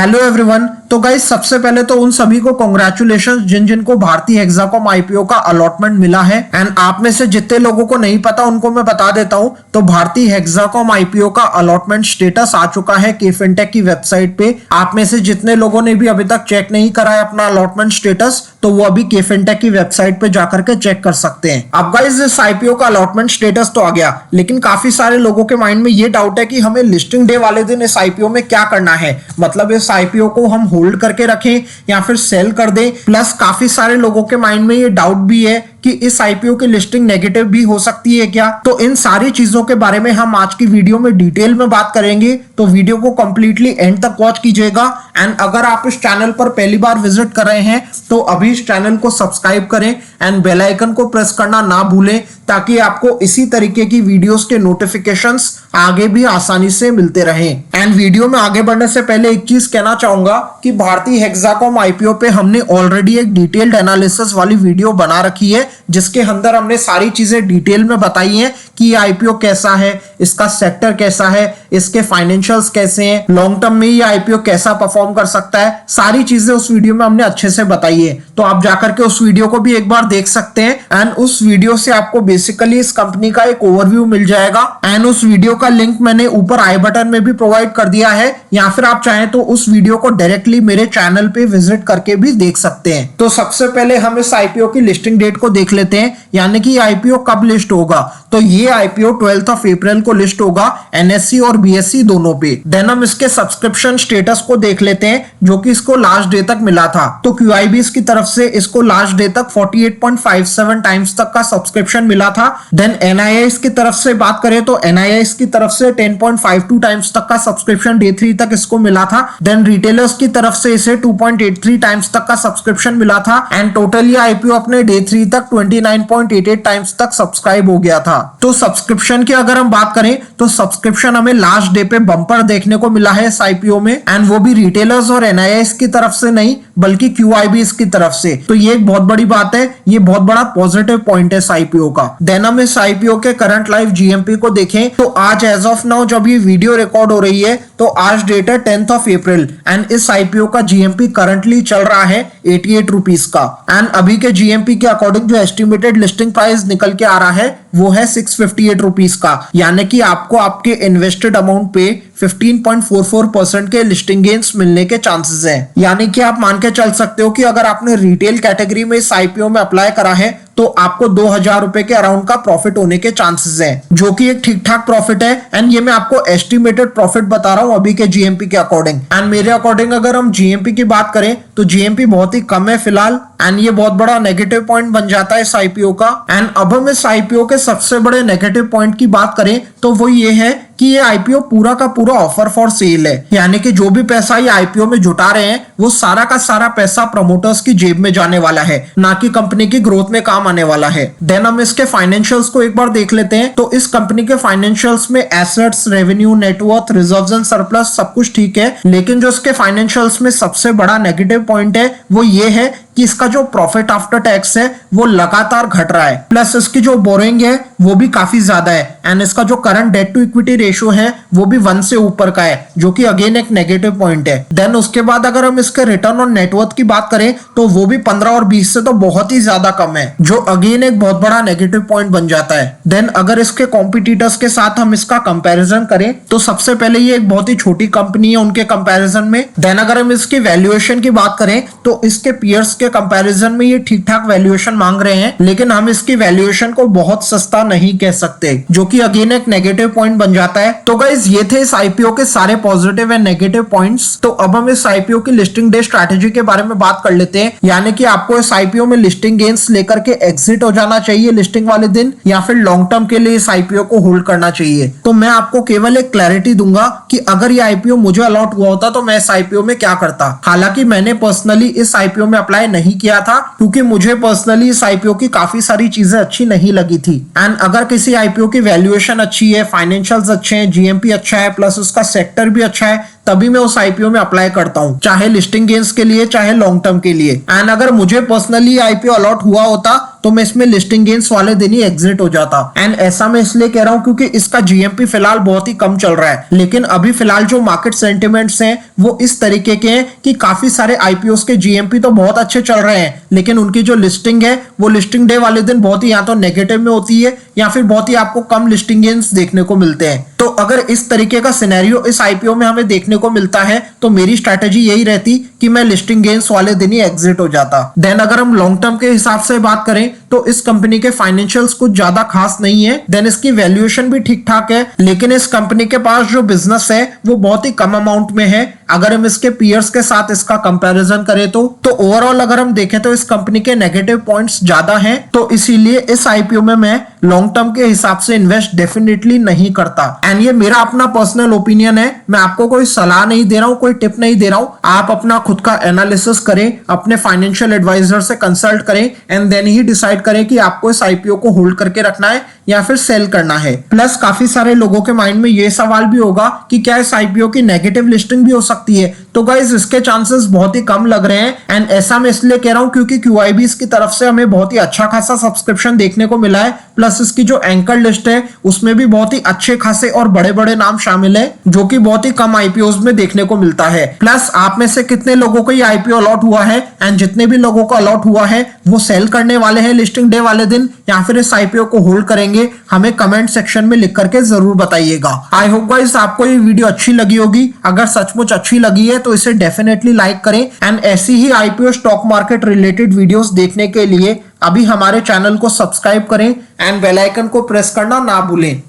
Hello everyone. तो guys सबसे पहले तो उन सभी को कांग्रेचुलेशंस जिनको भारतीय हेक्साकॉम आईपीओ का अलॉटमेंट मिला है। एंड आप में से जितने लोगों को नहीं पता उनको मैं बता देता हूं। तो भारतीय हेक्साकॉम आईपीओ का अलॉटमेंट स्टेटस आ चुका है केफिनटेक की वेबसाइट पे। आप में से जितने लोगों ने भी अभी तक चेक नहीं करा है अपना अलॉटमेंट स्टेटस, तो वो अभी केफिनटेक की वेबसाइट पे जाकर के चेक कर सकते हैं। अब गाइस इस आईपीओ का अलॉटमेंट स्टेटस तो आ गया, लेकिन काफी सारे लोगों के माइंड में ये डाउट है कि हमें लिस्टिंग डे वाले दिन इस आईपीओ में क्या करना है। मतलब इस आईपीओ को हम होल्ड करके रखें या फिर सेल कर दें। प्लस काफी सारे लोगों के माइंड में ये डाउट भी है कि इस आईपीओ की लिस्टिंग नेगेटिव भी हो सकती है क्या। तो इन सारी चीजों के बारे में हम आज की वीडियो में डिटेल में बात करेंगे। तो वीडियो को कंप्लीटली एंड तक वॉच कीजिएगा। एंड अगर आप इस चैनल पर पहली बार विजिट कर रहे हैं तो अभी इस चैनल को सब्सक्राइब करें एंड बेल आइकन को प्रेस करना ना भूलें, ताकि आपको इसी तरीके की वीडियोस के नोटिफिकेशंस आगे भी आसानी से मिलते रहें। एंड वीडियो में आगे बढ़ने से पहले एक चीज कहना चाहूंगा कि भारतीय हेक्साकॉम आईपीओ पे हमने ऑलरेडी एक डिटेल्ड एनालिसिस वाली वीडियो बना रखी है, जिसके अंदर हमने सारी चीजें डिटेल में बताई हैं कि ये आईपीओ कैसा है, इसका सेक्टर कैसा है, इसके फाइनेंशियल्स कैसे हैं, लॉन्ग टर्म में ये आईपीओ कैसा परफॉर्म कर सकता है। सारी चीजें उस वीडियो में हमने अच्छे से बताई है। तो आप जाकर के उस वीडियो को भी एक बार देख सकते हैं। एंड उस वीडियो से आपको बेसिकली इस कंपनी का एक ओवरव्यू मिल जाएगा। एंड उस वीडियो का लिंक मैंने ऊपर आई बटन में भी प्रोवाइड कर दिया है, या फिर आप चाहें तो उस वीडियो को डायरेक्टली मेरे चैनल पे विजिट करके भी देख सकते हैं। तो सबसे पहले हम इस आईपीओ की लिस्टिंग डेट को देख लेते हैं, यानी कि आईपीओ कब लिस्ट होगा। तो ये आईपीओ 12 अप्रैल को लिस्ट होगा एनएससी और बीएससी दोनों पे। देन हम इसके सब्सक्रिप्शन स्टेटस को देख लेते हैं, जो कि इसको लास्ट डे तक मिला था। तो क्यूआईबी की तरफ से इसको लास्ट डे तक 48.57 टाइम्स तक का सब्सक्रिप्शन मिला था। देन एनआईआईएस की तरफ से बात करें तो एनआईआईएस की तरफ से 10.52 टाइम्स तक का सब्सक्रिप्शन डे 3 तक इसको मिला था। देन रिटेलर्स की तरफ से इसे 2.83 टाइम्स तक का सब्सक्रिप्शन मिला था। एंड टोटल ये आईपीओ अपने डे 3 तक 29.88 टाइम्स तक सब्सक्राइब हो गया था। तो सब्सक्रिप्शन की अगर हम बात करें तो सब्सक्रिप्शन हमें लास्ट डे पे बम्पर देखने को मिला है इस आईपीओ में। एंड वो भी रिटेलर्स और एनआईआईएस की तरफ से नहीं, बल्कि क्यूआईबीज की तरफ से। तो ये एक बहुत बड़ी बात है, ये बहुत बड़ा पॉजिटिव पॉइंट है इस आईपीओ का। देन हम इस आईपीओ के करंट लाइव जीएमपी को देखें तो आज एज ऑफ नाउ जब ये वीडियो रिकॉर्ड हो रही है तो आज डेट है 10 अप्रैल। एंड इस आईपीओ का जीएमपी करंटली चल रहा है 88 रुपीज का। एंड अभी के जीएमपी के अकॉर्डिंग जो एस्टिमेटेड लिस्टिंग प्राइस निकल के आ रहा है वो है 658 रुपीज का। यानी कि आपको आपके इन्वेस्टेड अमाउंट पे 15.44% के लिस्टिंग गेन्स मिलने के चांसेस हैं। यानी कि आप मान के चल सकते हो कि अगर आपने रिटेल कैटेगरी में इस आईपीओ में अप्लाई करा है तो आपको 2000 रुपए के अराउंड का प्रॉफिट होने के चांसेस हैं, जो कि एक ठीक ठाक प्रॉफिट है। एंड ये मैं आपको एस्टिमेटेड प्रॉफिट बता रहा हूं अभी के जीएमपी के अकॉर्डिंग। एंड मेरे अकॉर्डिंग अगर हम जीएमपी की बात करें तो जीएमपी बहुत ही कम है फिलहाल। एंड ये बहुत बड़ा नेगेटिव पॉइंट बन जाता है इस आईपीओ का। एंड अब हम इस आईपीओ के सबसे बड़े नेगेटिव पॉइंट की बात करें तो वो ये है कि ये आईपीओ पूरा का पूरा ऑफर फॉर सेल है। यानी कि जो भी पैसा ये आईपीओ में जुटा रहे हैं वो सारा का सारा पैसा प्रमोटर्स की जेब में जाने वाला है, ना कि कंपनी की ग्रोथ में काम आने वाला है। देन हम इसके फाइनेंशियल्स को एक बार देख लेते हैं। तो इस कंपनी के फाइनेंशियल्स में assets, revenue, net worth, reserves and surplus सब कुछ ठीक है, लेकिन जो इसके फाइनेंशियल्स में सबसे बड़ा नेगेटिव पॉइंट है वो ये है कि इसका जो प्रॉफिट आफ्टर टैक्स है वो लगातार घट रहा है। प्लस इसकी जो बोरिंग है वो भी काफी ज्यादा है। एंड इसका जो current debt to equity ratio है वो भी 1 से ऊपर का है, जो कि अगेन एक नेगेटिव पॉइंट है। देन उसके बाद अगर हम इसके रिटर्न ऑन नेटवर्थ की बात करें तो वो भी 15 और 20 से तो बहुत ही ज्यादा कम है, जो अगेन एक बहुत बड़ा नेगेटिव पॉइंट बन जाता है। देन अगर इसके कॉम्पिटिटर्स के साथ हम इसका कंपैरिजन करें तो सबसे पहले ये एक बहुत ही छोटी कंपनी है उनके कंपैरिजन में। देन अगर हम इसकी वैल्यूएशन की बात करें तो इसके पीयर्स के कंपैरिजन में ये ठीक ठाक वैल्यूएशन मांग रहे हैं, लेकिन हम इसकी वैल्यूएशन को बहुत सस्ता नहीं कह सकते, जो कि अगेन एक नेगेटिव पॉइंट बन जाता है। तो गाइस ये थे इस आईपीओ के सारे पॉजिटिव एंड नेगेटिव पॉइंट्स। तो अब हम इस आईपीओ की लिस्टिंग डे स्ट्रैटेजी के बारे में बात कर लेते हैं। यानी कि आपको इस आईपीओ में लिस्टिंग गेन्स लेकर के एग्जिट हो जाना चाहिए लिस्टिंग वाले दिन, या फिर लॉन्ग टर्म के लिए इस आईपीओ को होल्ड करना चाहिए। तो मैं आपको केवल एक क्लैरिटी दूंगा कि अगर ये आईपीओ मुझे अलॉट हुआ होता तो मैं इस आईपीओ में क्या करता। हालांकि मैंने पर्सनली इस आईपीओ में अप्लाई नहीं किया था, क्योंकि मुझे पर्सनली इस आईपीओ की काफी सारी चीजें अच्छी नहीं लगी थी। एंड अगर किसी आईपीओ की वैल्यूएशन अच्छी है, फाइनेंशियल्स अच्छे हैं, जीएमपी अच्छा है, प्लस उसका सेक्टर भी अच्छा है, तभी मैं उस आईपीओ में अप्लाई करता हूं, चाहे लिस्टिंग गेन्स के लिए चाहे लॉन्ग टर्म के लिए। एंड अगर मुझे पर्सनली आईपीओ अलॉट हुआ होता तो मैं इसमें लिस्टिंग गेन्स वाले दिन ही एग्जिट हो जाता। एंड ऐसा मैं इसलिए कह रहा हूँ क्योंकि इसका जीएमपी फिलहाल बहुत ही कम चल रहा है, लेकिन अभी फिलहाल जो मार्केट सेंटिमेंट्स हैं वो इस तरीके के हैं कि काफी सारे आईपीओ के जीएमपी तो बहुत अच्छे चल रहे हैं, लेकिन उनकी जो लिस्टिंग है वो लिस्टिंग डे वाले दिन बहुत ही या तो नेगेटिव में होती है या फिर बहुत ही आपको कम लिस्टिंग गेन्स देखने को मिलते हैं। तो अगर इस तरीके का सिनेरियो इस आईपीओ में हमें देखने को मिलता है तो मेरी स्ट्रैटेजी यही रहती कि मैं लिस्टिंग गेन्स वाले दिन ही एग्जिट हो जाता। देन अगर हम लॉन्ग टर्म के हिसाब से बात करें तो इस कंपनी के फाइनेंशियल्स कुछ ज्यादा खास नहीं है। देन इसकी वैल्यूएशन भी ठीक ठाक है, लेकिन इस कंपनी के पास जो बिजनेस है वो बहुत ही कम अमाउंट में है अगर हम इसके पीयर्स के साथ इसका कंपैरिजन करें तो ओवरऑल अगर हम देखें तो इस कंपनी के नेगेटिव पॉइंट्स ज्यादा हैं, तो इसीलिए इस आईपीओ में मैं लॉन्ग टर्म के हिसाब से इन्वेस्ट डेफिनेटली नहीं करता। एंड ये मेरा अपना पर्सनल ओपिनियन है, मैं आपको कोई सलाह नहीं दे रहा हूं, कोई टिप नहीं दे रहा हूं। आप अपना खुद का एनालिसिस करें, अपने फाइनेंशियल एडवाइजर से कंसल्ट करें एंड देन ही डिसाइड करें कि आपको इस आईपीओ को होल्ड करके रखना है या फिर सेल करना है। प्लस काफी सारे लोगों के माइंड में ये सवाल भी होगा कि क्या इस आईपीओ की नेगेटिव लिस्टिंग भी हो सकती है, तो गाइस इसके चांसेस बहुत ही कम लग रहे हैं। एंड ऐसा मैं इसलिए कह रहा हूं क्योंकि QIBs की तरफ से हमें बहुत ही अच्छा खासा सब्सक्रिप्शन देखने को मिला है, प्लस इसकी जो एंकर लिस्ट है उसमें भी बहुत ही अच्छे खासे और बड़े बड़े नाम शामिल है जो कि बहुत ही कम आईपीओ में देखने को मिलता है। प्लस आप में से कितने लोगों को ये आईपीओ अलॉट हुआ है एंड जितने भी लोगों को अलॉट हुआ है वो सेल करने वाले हैं लिस्टिंग डे वाले दिन या फिर इस आईपीओ को होल्ड करेंगे, हमें कमेंट सेक्शन में लिख करके जरूर बताइएगा। आई होप गाइस आपको ये वीडियो अच्छी लगी होगी। अगर सचमुच अच्छी लगी है तो इसे डेफिनेटली लाइक करें एंड ऐसी ही IPO stock market related videos देखने के लिए अभी हमारे चैनल को सब्सक्राइब करें एंड बेल आइकन को प्रेस करना ना भूलें।